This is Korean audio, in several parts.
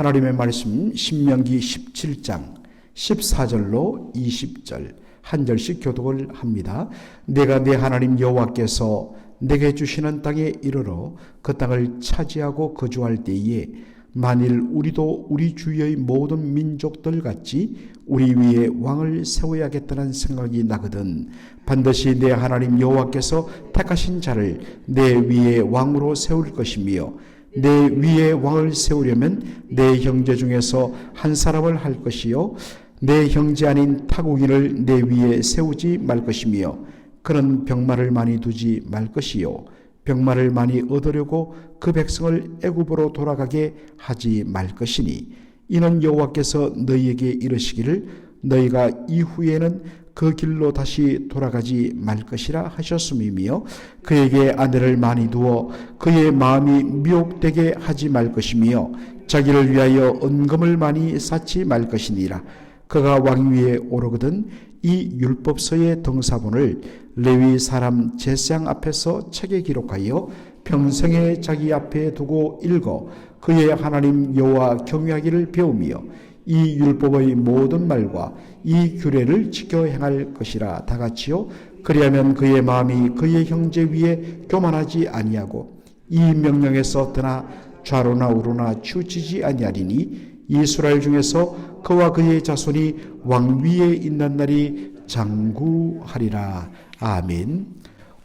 하나님의 말씀 신명기 17장 14절로 20절 한 절씩 교독을 합니다. 내가 내 하나님 여호와께서 내게 주시는 땅에 이르러 그 땅을 차지하고 거주할 때에 만일 우리도 우리 주위의 모든 민족들 같이 우리 위에 왕을 세워야겠다는 생각이 나거든 반드시 내 하나님 여호와께서 택하신 자를 내 위에 왕으로 세울 것이며 내 위에 왕을 세우려면 내 형제 중에서 한 사람을 할 것이요 내 형제 아닌 타국인을 내 위에 세우지 말 것이며 그런 병마를 많이 두지 말 것이요 병마를 많이 얻으려고 그 백성을 애굽으로 돌아가게 하지 말 것이니 이는 여호와께서 너희에게 이르시기를 너희가 이후에는 그 길로 다시 돌아가지 말 것이라 하셨음이며 그에게 아내를 많이 두어 그의 마음이 미혹되게 하지 말 것이며 자기를 위하여 은금을 많이 쌓지 말 것이니라. 그가 왕 위에 오르거든 이 율법서의 등사본을 레위 사람 제사장 앞에서 책에 기록하여 평생에 자기 앞에 두고 읽어 그의 하나님 여호와 경외하기를 배우며 이 율법의 모든 말과 이 규례를 지켜 행할 것이라 다같이요 그리하면 그의 마음이 그의 형제 위에 교만하지 아니하고 이 명령에서 떠나 좌로나 우로나 치우치지 아니하리니 이스라엘 중에서 그와 그의 자손이 왕 위에 있는 날이 장구하리라. 아멘.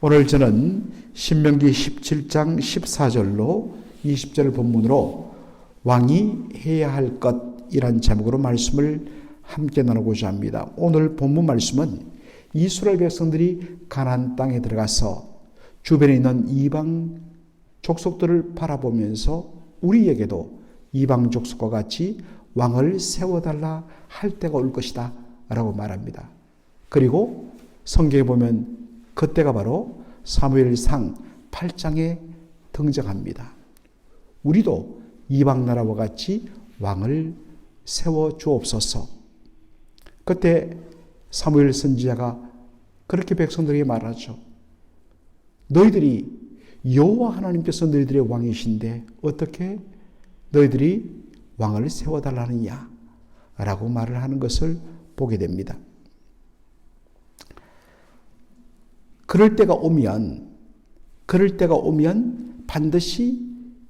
오늘 저는 신명기 17장 14절로 20절 본문으로 왕이 해야 할 것이란 제목으로 말씀을 함께 나누고자 합니다. 오늘 본문 말씀은 이스라엘 백성들이 가나안 땅에 들어가서 주변에 있는 이방 족속들을 바라보면서 우리에게도 이방 족속과 같이 왕을 세워달라 할 때가 올 것이다 라고 말합니다. 그리고 성경에 보면 그때가 바로 사무엘상 8장에 등장합니다. 우리도 이방 나라와 같이 왕을 세워 주옵소서. 그때 사무엘 선지자가 그렇게 백성들에게 말하죠. 너희들이 여호와 하나님께서 너희들의 왕이신데 어떻게 너희들이 왕을 세워달라느냐 라고 말을 하는 것을 보게 됩니다. 그럴 때가 오면 반드시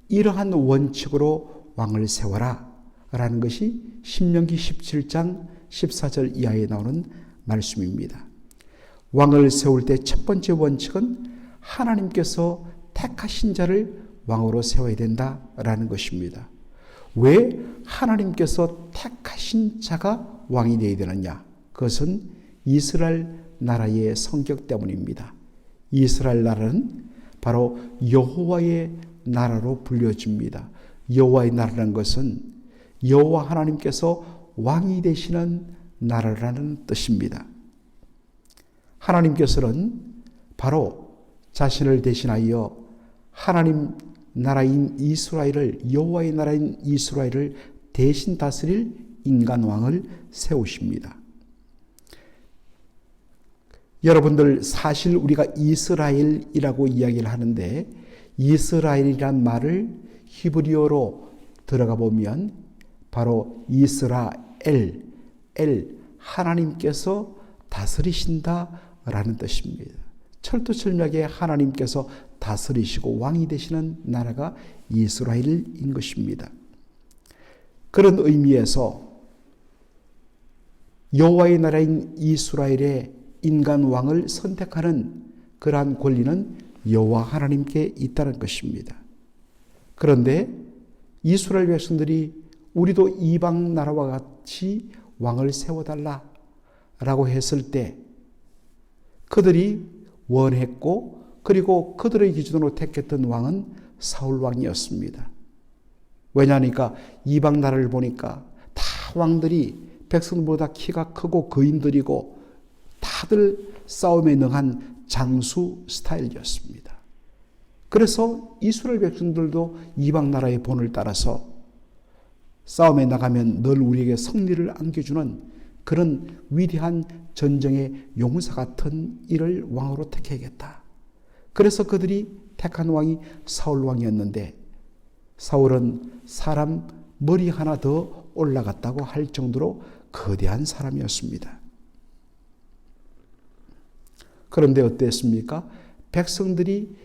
이러한 원칙으로 왕을 세워라 라는 것이 신명기 17장 14절 이하에 나오는 말씀입니다. 왕을 세울 때 첫 번째 원칙은 하나님께서 택하신 자를 왕으로 세워야 된다라는 것입니다. 왜 하나님께서 택하신 자가 왕이 되어야 되느냐? 그것은 이스라엘 나라의 성격 때문입니다. 이스라엘 나라는 바로 여호와의 나라로 불려집니다. 여호와의 나라라는 것은 여호와 하나님께서 왕이 되시는 나라라는 뜻입니다. 하나님께서는 바로 자신을 대신하여 하나님 나라인 이스라엘을 여호와의 나라인 이스라엘을 대신 다스릴 인간 왕을 세우십니다. 여러분들 사실 우리가 이스라엘이라고 이야기를 하는데 이스라엘이란 말을 히브리어로 들어가 보면 바로 이스라엘, 하나님께서 다스리신다라는 뜻입니다. 철두철미하게 하나님께서 다스리시고 왕이 되시는 나라가 이스라엘인 것입니다. 그런 의미에서 여호와의 나라인 이스라엘의 인간 왕을 선택하는 그러한 권리는 여호와 하나님께 있다는 것입니다. 그런데 이스라엘 백성들이 우리도 이방 나라와 같이 왕을 세워달라라고 했을 때 그들이 원했고 그리고 그들의 기준으로 택했던 왕은 사울 왕이었습니다. 왜냐하니까 이방 나라를 보니까 다 왕들이 백성보다 키가 크고 거인들이고 다들 싸움에 능한 장수 스타일이었습니다. 그래서 이스라엘 백성들도 이방 나라의 본을 따라서 싸움에 나가면 늘 우리에게 승리를 안겨주는 그런 위대한 전쟁의 용사 같은 이를 왕으로 택해야겠다. 그래서 그들이 택한 왕이 사울 왕이었는데 사울은 사람 머리 하나 더 올라갔다고 할 정도로 거대한 사람이었습니다. 그런데 어땠습니까? 백성들이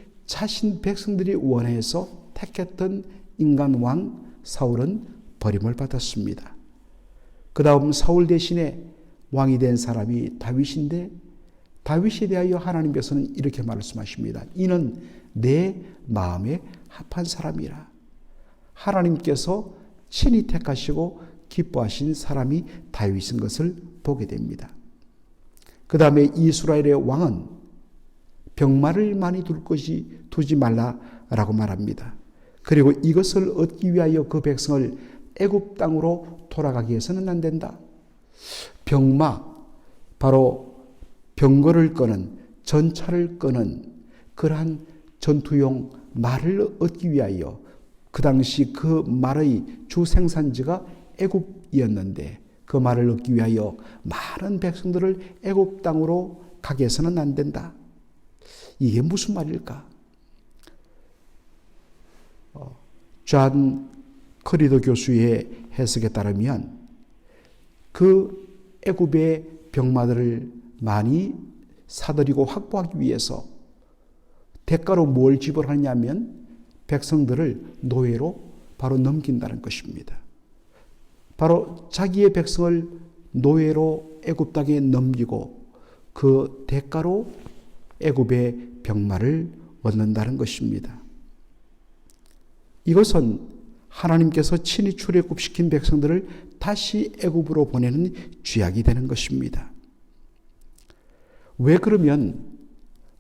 원해서 택했던 인간 왕 사울은 버림을 받았습니다. 그 다음 사울 대신에 왕이 된 사람이 다윗인데, 다윗에 대하여 하나님께서는 이렇게 말씀하십니다. 이는 내 마음에 합한 사람이라. 하나님께서 친히 택하시고 기뻐하신 사람이 다윗인 것을 보게 됩니다. 그 다음에 이스라엘의 왕은 병마를 많이 두지 말라라고 말합니다. 그리고 이것을 얻기 위하여 그 백성을 애굽 땅으로 돌아가게 해서는 안 된다. 병마, 바로 병거를 끄는, 전차를 끄는 그러한 전투용 말을 얻기 위하여, 그 당시 그 말의 주 생산지가 애굽이었는데 그 말을 얻기 위하여 많은 백성들을 애굽 땅으로 가게 해서는 안 된다. 이게 무슨 말일까? 존 커리더 교수의 해석에 따르면 그 애굽의 병마들을 많이 사들이고 확보하기 위해서 대가로 뭘 지불하냐면 백성들을 노예로 바로 넘긴다는 것입니다. 바로 자기의 백성을 노예로 애굽 땅에 넘기고 그 대가로 애굽의 병마를 얻는다는 것입니다. 이것은 하나님께서 친히 출애굽시킨 백성들을 다시 애굽으로 보내는 쥐약이 되는 것입니다. 왜 그러면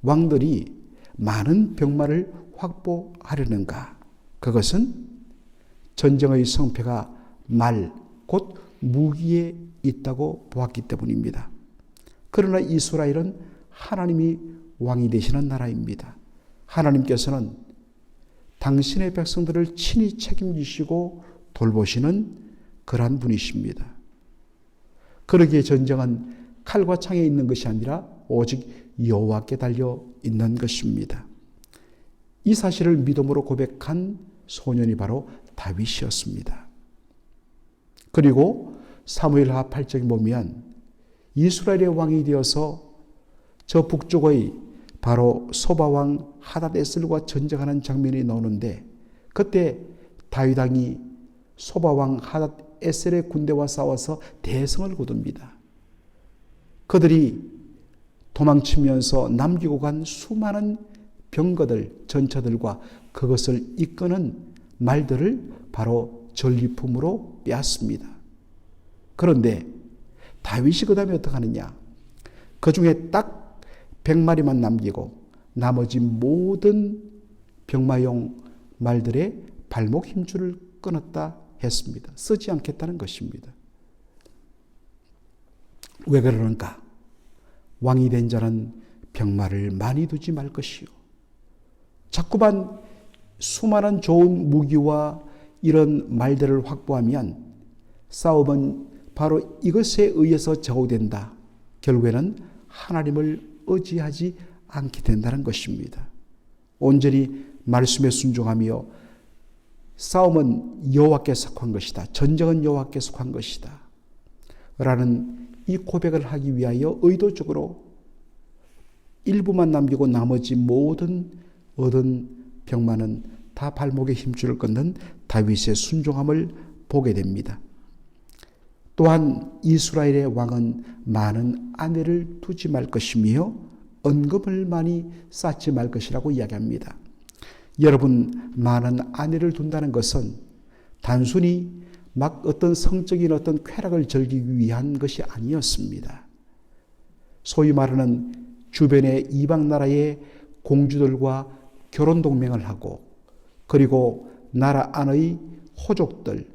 왕들이 많은 병마를 확보하려는가? 그것은 전쟁의 성패가 말, 곧 무기에 있다고 보았기 때문입니다. 그러나 이스라엘은 하나님이 왕이 되시는 나라입니다. 하나님께서는 당신의 백성들을 친히 책임지시고 돌보시는 그러한 분이십니다. 그러기에 전쟁은 칼과 창에 있는 것이 아니라 오직 여호와께 달려 있는 것입니다. 이 사실을 믿음으로 고백한 소년이 바로 다윗이었습니다. 그리고 사무엘하 8장에 보면 이스라엘의 왕이 되어서 저 북쪽의 바로 소바왕 하닷에셀과 전쟁하는 장면이 나오는데, 그때 다윗 왕이 소바왕 하닷에셀의 군대와 싸워서 대성을 거둡니다. 그들이 도망치면서 남기고 간 수많은 병거들, 전차들과 그것을 이끄는 말들을 바로 전리품으로 빼앗습니다. 그런데 다윗이 그 다음에 어떻게 하느냐? 그 중에 딱 100마리만 남기고 나머지 모든 병마용 말들의 발목 힘줄을 끊었다 했습니다. 쓰지 않겠다는 것입니다. 왜 그러는가? 왕이 된 자는 병마를 많이 두지 말 것이요. 자꾸만 수많은 좋은 무기와 이런 말들을 확보하면 싸움은 바로 이것에 의해서 좌우된다. 결국에는 하나님을 의지하지 않게 된다는 것입니다. 온전히 말씀에 순종하며 싸움은 여호와께 속한 것이다. 전쟁은 여호와께 속한 것이다. 라는 이 고백을 하기 위하여 의도적으로 일부만 남기고 나머지 모든 얻은 병마는 다 발목에 힘줄을 끊는 다윗의 순종함을 보게 됩니다. 또한 이스라엘의 왕은 많은 아내를 두지 말 것이며 언금을 많이 쌓지 말 것이라고 이야기합니다. 여러분, 많은 아내를 둔다는 것은 단순히 막 어떤 성적인 어떤 쾌락을 즐기기 위한 것이 아니었습니다. 소위 말하는 주변의 이방 나라의 공주들과 결혼 동맹을 하고, 그리고 나라 안의 호족들,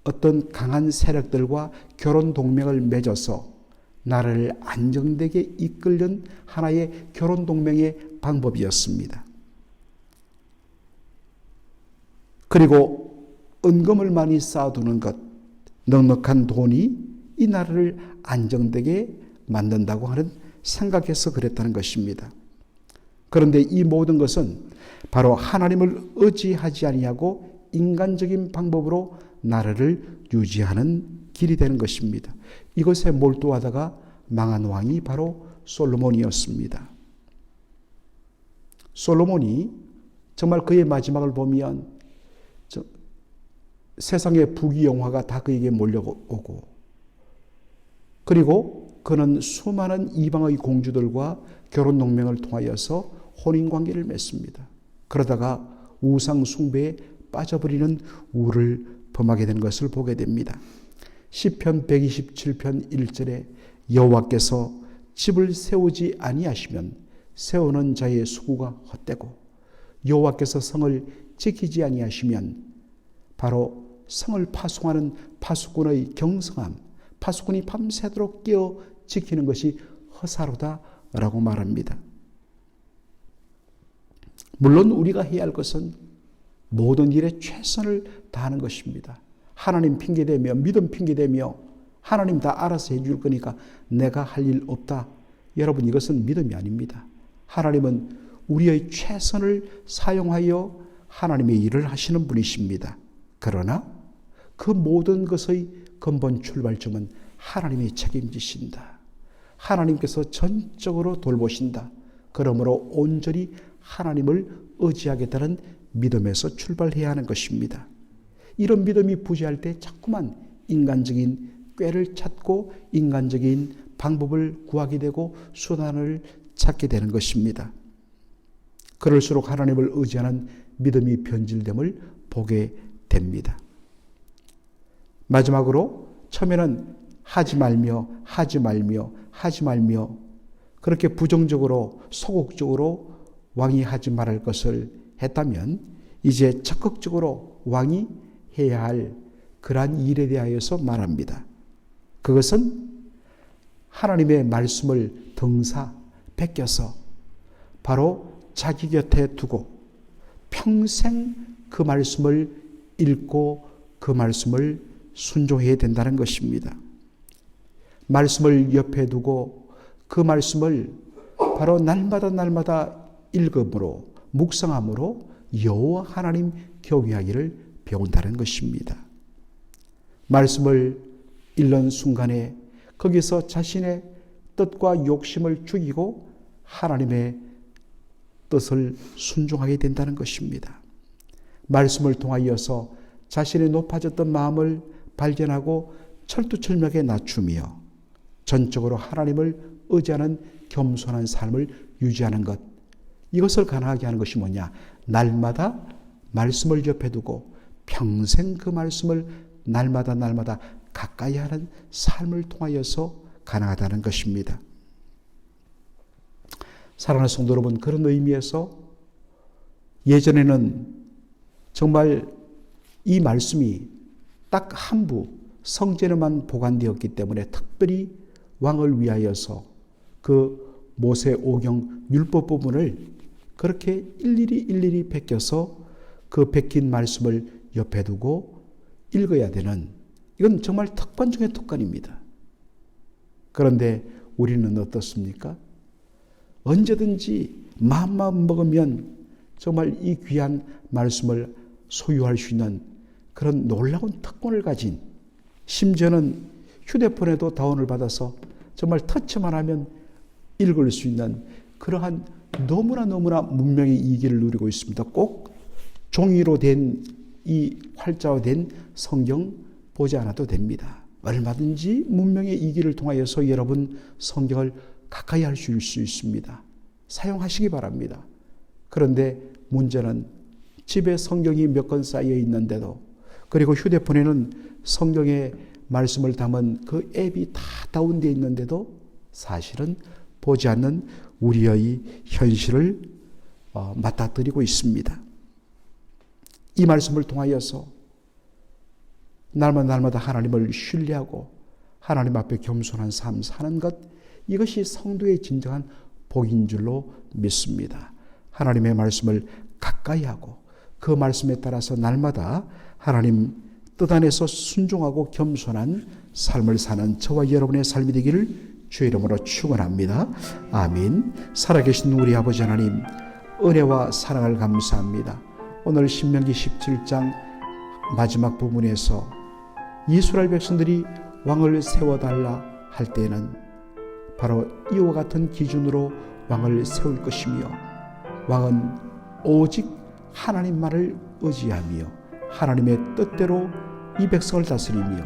어떤 강한 세력들과 결혼 동맹을 맺어서 나라를 안정되게 이끌는 하나의 결혼 동맹의 방법이었습니다. 그리고 은금을 많이 쌓아두는 것, 넉넉한 돈이 이 나라를 안정되게 만든다고 하는 생각해서 그랬다는 것입니다. 그런데 이 모든 것은 바로 하나님을 의지하지 아니하고 인간적인 방법으로 나라를 유지하는 길이 되는 것입니다. 이것에 몰두하다가 망한 왕이 바로 솔로몬이었습니다. 솔로몬이 정말 그의 마지막을 보면 세상의 부귀영화가 다 그에게 몰려오고, 그리고 그는 수많은 이방의 공주들과 결혼 동맹을 통하여서 혼인관계를 맺습니다. 그러다가 우상 숭배에 빠져버리는 우를 범하게 된 것을 보게 됩니다. 시편 127편 1절에 여호와께서 집을 세우지 아니하시면 세우는 자의 수고가 헛되고 여호와께서 성을 지키지 아니하시면 바로 성을 파송하는 파수꾼의 경성함, 파수꾼이 밤새도록 깨어 지키는 것이 허사로다라고 말합니다. 물론 우리가 해야 할 것은 모든 일에 최선을 다하는 것입니다. 하나님 핑계대며 믿음 핑계대며 하나님 다 알아서 해줄 거니까 내가 할 일 없다. 여러분, 이것은 믿음이 아닙니다. 하나님은 우리의 최선을 사용하여 하나님의 일을 하시는 분이십니다. 그러나 그 모든 것의 근본 출발점은 하나님이 책임지신다. 하나님께서 전적으로 돌보신다. 그러므로 온전히 하나님을 의지하겠다는 믿음에서 출발해야 하는 것입니다. 이런 믿음이 부재할 때 자꾸만 인간적인 꾀를 찾고 인간적인 방법을 구하게 되고 수단을 찾게 되는 것입니다. 그럴수록 하나님을 의지하는 믿음이 변질됨을 보게 됩니다. 마지막으로 처음에는 하지 말며 그렇게 부정적으로 소극적으로 왕이 하지 말할 것을 했다면 이제 적극적으로 왕이 해야 할 그러한 일에 대하여서 말합니다. 그것은 하나님의 말씀을 등사 베껴서 바로 자기 곁에 두고 평생 그 말씀을 읽고 그 말씀을 순종해야 된다는 것입니다. 말씀을 옆에 두고 그 말씀을 바로 날마다 읽음으로 묵상함으로 여호와 하나님 경외하기를 배운다는 것입니다. 말씀을 읽는 순간에 거기서 자신의 뜻과 욕심을 죽이고 하나님의 뜻을 순종하게 된다는 것입니다. 말씀을 통하여서 자신의 높아졌던 마음을 발견하고 철두철미하게 낮추며 전적으로 하나님을 의지하는 겸손한 삶을 유지하는 것, 이것을 가능하게 하는 것이 뭐냐? 날마다 말씀을 옆에 두고 평생 그 말씀을 날마다 가까이 하는 삶을 통하여서 가능하다는 것입니다. 사랑하는 성도 여러분, 그런 의미에서 예전에는 정말 이 말씀이 딱 한 부 성전에만 보관되었기 때문에 특별히 왕을 위하여서 그 모세 오경 율법 부분을 그렇게 일일이 베껴서 그 베낀 말씀을 옆에 두고 읽어야 되는, 이건 정말 특권 중의 특권입니다. 그런데 우리는 어떻습니까? 언제든지 마음만 먹으면 정말 이 귀한 말씀을 소유할 수 있는 그런 놀라운 특권을 가진, 심지어는 휴대폰에도 다운을 받아서 정말 터치만 하면 읽을 수 있는 그러한 너무나 문명의 이기를 누리고 있습니다. 꼭 종이로 된 이 활자화된 성경 보지 않아도 됩니다. 얼마든지 문명의 이기를 통하여서 여러분 성경을 가까이 할 수 있습니다. 사용하시기 바랍니다. 그런데 문제는 집에 성경이 몇 권 쌓여 있는데도, 그리고 휴대폰에는 성경의 말씀을 담은 그 앱이 다 다운되어 있는데도 사실은 보지 않는 우리의 현실을 맞닥뜨리고 있습니다. 이 말씀을 통하여서 날마다 하나님을 신뢰하고 하나님 앞에 겸손한 삶 사는 것, 이것이 성도의 진정한 복인 줄로 믿습니다. 하나님의 말씀을 가까이 하고 그 말씀에 따라서 날마다 하나님 뜻 안에서 순종하고 겸손한 삶을 사는 저와 여러분의 삶이 되기를 주의 이름으로 축원합니다. 아멘. 살아계신 우리 아버지 하나님, 은혜와 사랑을 감사합니다. 오늘 신명기 17장 마지막 부분에서 이스라엘 백성들이 왕을 세워달라 할 때에는 바로 이와 같은 기준으로 왕을 세울 것이며, 왕은 오직 하나님만을 의지하며 하나님의 뜻대로 이 백성을 다스리며,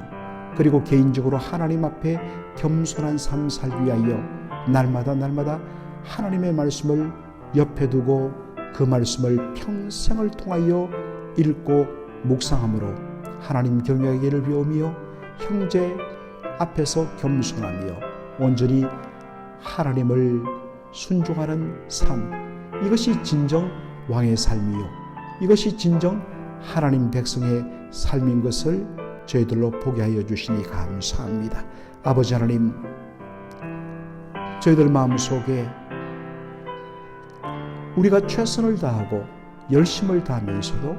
그리고 개인적으로 하나님 앞에 겸손한 삶 살기 위하여 날마다 하나님의 말씀을 옆에 두고 그 말씀을 평생을 통하여 읽고 묵상함으로 하나님 경외하기를 배우며 형제 앞에서 겸손하며 온전히 하나님을 순종하는 삶, 이것이 진정 왕의 삶이요, 이것이 진정 하나님 백성의 삶인 것을 저희들로 보게 하여 주시니 감사합니다. 아버지 하나님, 저희들 마음속에 우리가 최선을 다하고 열심을 다하면서도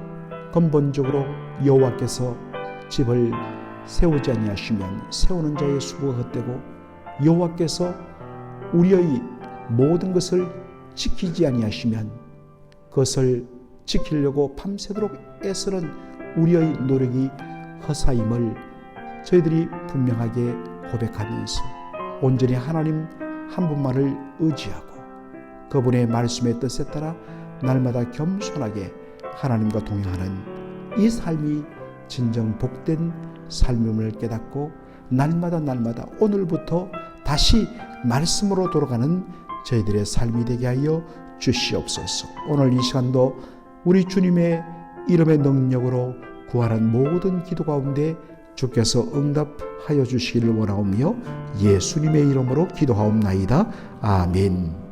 근본적으로 여호와께서 집을 세우지 아니하시면 세우는 자의 수고가 헛되고, 여호와께서 우리의 모든 것을 지키지 아니하시면 그것을 지키려고 밤새도록 애쓰는 우리의 노력이 허사임을 저희들이 분명하게 고백하면서 온전히 하나님 한 분만을 의지하고 그분의 말씀의 뜻에 따라 날마다 겸손하게 하나님과 동행하는 이 삶이 진정 복된 삶임을 깨닫고 날마다 오늘부터 다시 말씀으로 돌아가는 저희들의 삶이 되게 하여 주시옵소서. 오늘 이 시간도 우리 주님의 이름의 능력으로 구하는 모든 기도 가운데 주께서 응답하여 주시기를 원하오며 예수님의 이름으로 기도하옵나이다. 아멘.